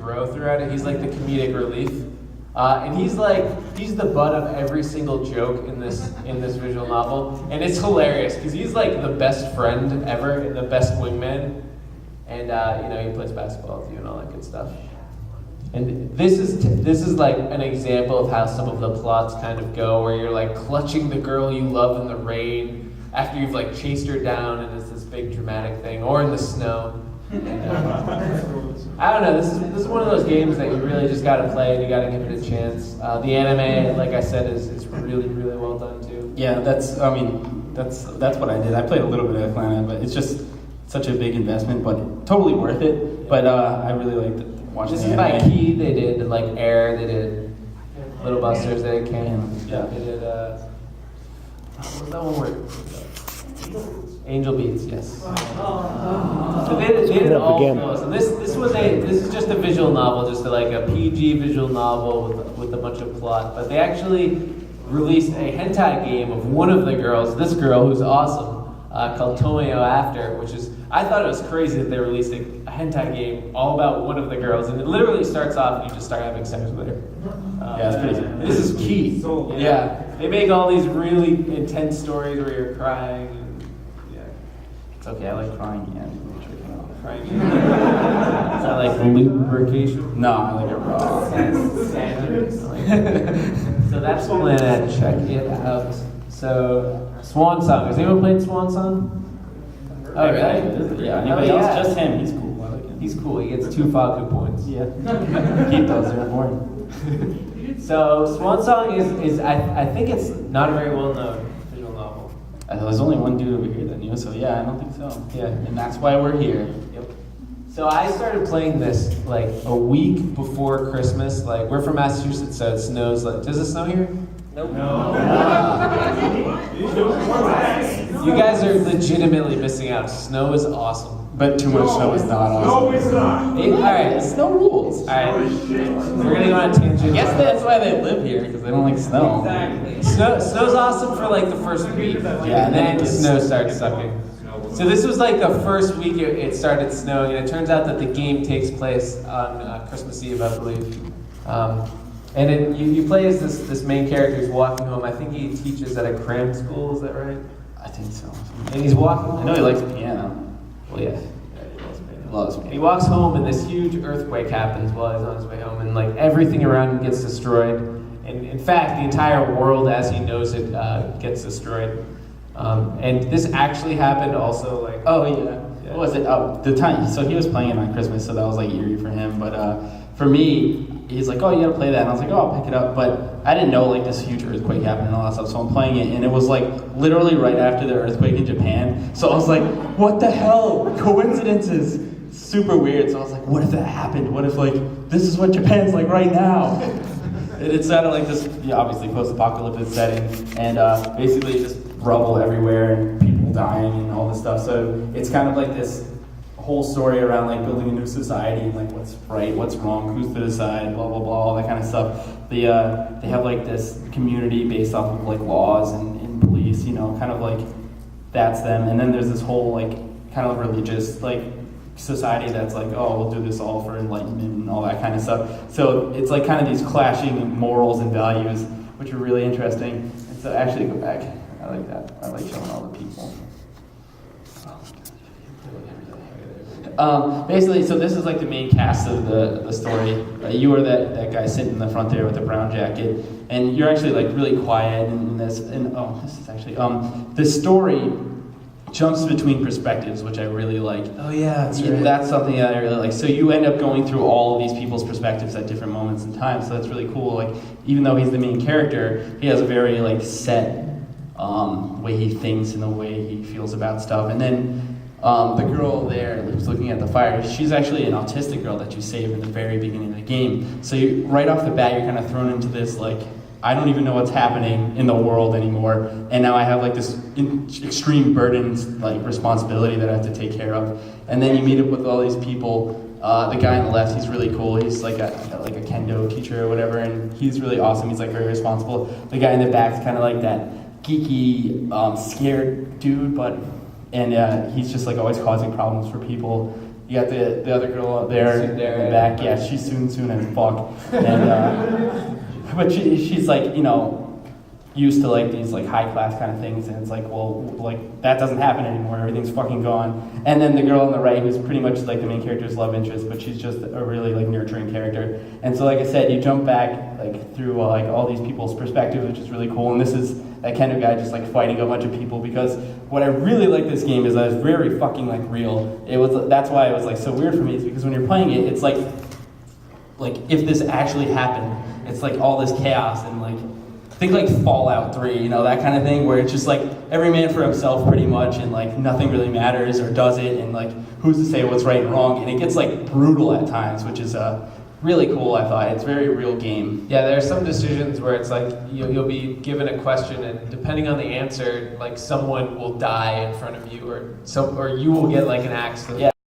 bro throughout it. He's like the comedic relief. And he's the butt of every single joke in this visual novel. And it's hilarious because he's like the best friend ever and the best wingman. And he plays basketball with you and all that good stuff. And this is like an example of how some of the plots kind of go, where you're like clutching the girl you love in the rain after you've like chased her down and it's this big dramatic thing, or in the snow. And, I don't know, this is one of those games that you really just gotta play and you gotta give it a chance. The anime, like I said, is really, really well done too. Yeah, that's what I did. I played a little bit of Atlanta, but it's just such a big investment, but totally worth it. But I really liked it. This is by Key. They did like Air. They did Little Busters. They did Can. Yeah. They did what's that one word? Angel Beats. Yes. So they did all those. And this is just a visual novel, just like a PG visual novel with a bunch of plot. But they actually released a hentai game of one of the girls. This girl who's awesome. Called Tomeo After, which is, I thought it was crazy that they released a hentai game all about one of the girls, and it literally starts off and you just start having sex with her. Yeah, it's crazy. This is Key. Yeah, they make all these really intense stories where you're crying. And, yeah, it's okay. I like crying and crying. Is that like lubrication? No, I like it raw. So that's Planet. Check it out. So. Swan Song. Has anyone played Swan Song? Oh, really? Yeah. Anybody else? Just him. He's cool. I like him. He's cool. He gets 2 Faku points. Yeah. Keep those. They're important. So Swan Song is I think it's not a very well known visual novel. There's only one dude over here that knew, so yeah, I don't think so. Yeah, and that's why we're here. Yep. So I started playing this like a week before Christmas. Like we're from Massachusetts, so it snows. Like, does it snow here? Nope. No. You guys are legitimately missing out. Snow is awesome. But too much snow is not awesome. No, it's not. Alright. Snow rules. Alright. We're gonna go on a tangent. I guess that's why they live here, because they don't like snow. Exactly. Snow's awesome for like the first week. Yeah, and then the snow starts sucking. So this was like the first week it started snowing, and it turns out that the game takes place on Christmas Eve, I believe. And you play as this main character who's walking home. I think he teaches at a cram school, is that right? I think so. And he's walking. I know he likes piano. Well, yeah. He loves piano. And he walks home, and this huge earthquake happens while he's on his way home, and like everything around him gets destroyed. And in fact, the entire world, as he knows it, gets destroyed. And this actually happened also. Like, oh yeah. What was it? Oh, the time. So he was playing it on Christmas, so that was like eerie for him. But for me, he's like, oh, you gotta play that. And I was like, oh, I'll pick it up. But I didn't know like this huge earthquake happened and all that stuff. So I'm playing it, and it was like literally right after the earthquake in Japan. So I was like, what the hell? Coincidences. Super weird. So I was like, what if that happened? What if like this is what Japan's like right now? It sounded like this, obviously post-apocalyptic setting, and basically just rubble everywhere and people dying and all this stuff. So it's kind of like this whole story around like building a new society and like what's right, what's wrong, who's to decide, blah blah blah, all that kind of stuff. They have like this community based off of like laws and police, kind of like that's them. And then there's this whole like kind of religious like society that's like, oh, we'll do this all for enlightenment and all that kind of stuff. So it's like kind of these clashing morals and values, which are really interesting. And so actually go back. I like that. I like showing all the people. Basically, so this is like the main cast of the story. You are that guy sitting in the front there with the brown jacket, and you're actually like really quiet in this. And this is actually the story jumps between perspectives, which I really like. Oh yeah, that's right. That's something that I really like. So you end up going through all of these people's perspectives at different moments in time. So that's really cool. Like even though he's the main character, he has a very like set way he thinks and the way he feels about stuff. And then the girl there who's looking at the fire, she's actually an autistic girl that you save in the very beginning of the game. So right off the bat, you're kind of thrown into this like, I don't even know what's happening in the world anymore, and now I have like this extreme burden, like responsibility that I have to take care of. And then you meet up with all these people. The guy on the left, he's really cool. He's like a kendo teacher or whatever, and he's really awesome. He's like very responsible. The guy in the back's kind of like that geeky, scared dude, and he's just like always causing problems for people. You got the other girl up there in the back. Yeah, she's soon as fuck. And but she's like, you know, used to like these like high class kind of things, and it's like, well, like that doesn't happen anymore. Everything's fucking gone. And then the girl on the right, who's pretty much like the main character's love interest, but she's just a really like nurturing character. And so, like I said, you jump back like through like all these people's perspectives, which is really cool. And this is that kind of guy just like fighting a bunch of people, because what I really like this game is that it's very fucking like real. That's why it was like so weird for me, is because when you're playing it, it's like if this actually happened, it's like all this chaos and like. Think like Fallout 3, you know, that kind of thing, where it's just like every man for himself pretty much, and like nothing really matters or does it, and like who's to say what's right and wrong, and it gets like brutal at times, which is really cool. I thought it's a very real game. Yeah, there are some decisions where it's like you'll be given a question, and depending on the answer, like someone will die in front of you, or you will get like an axe to the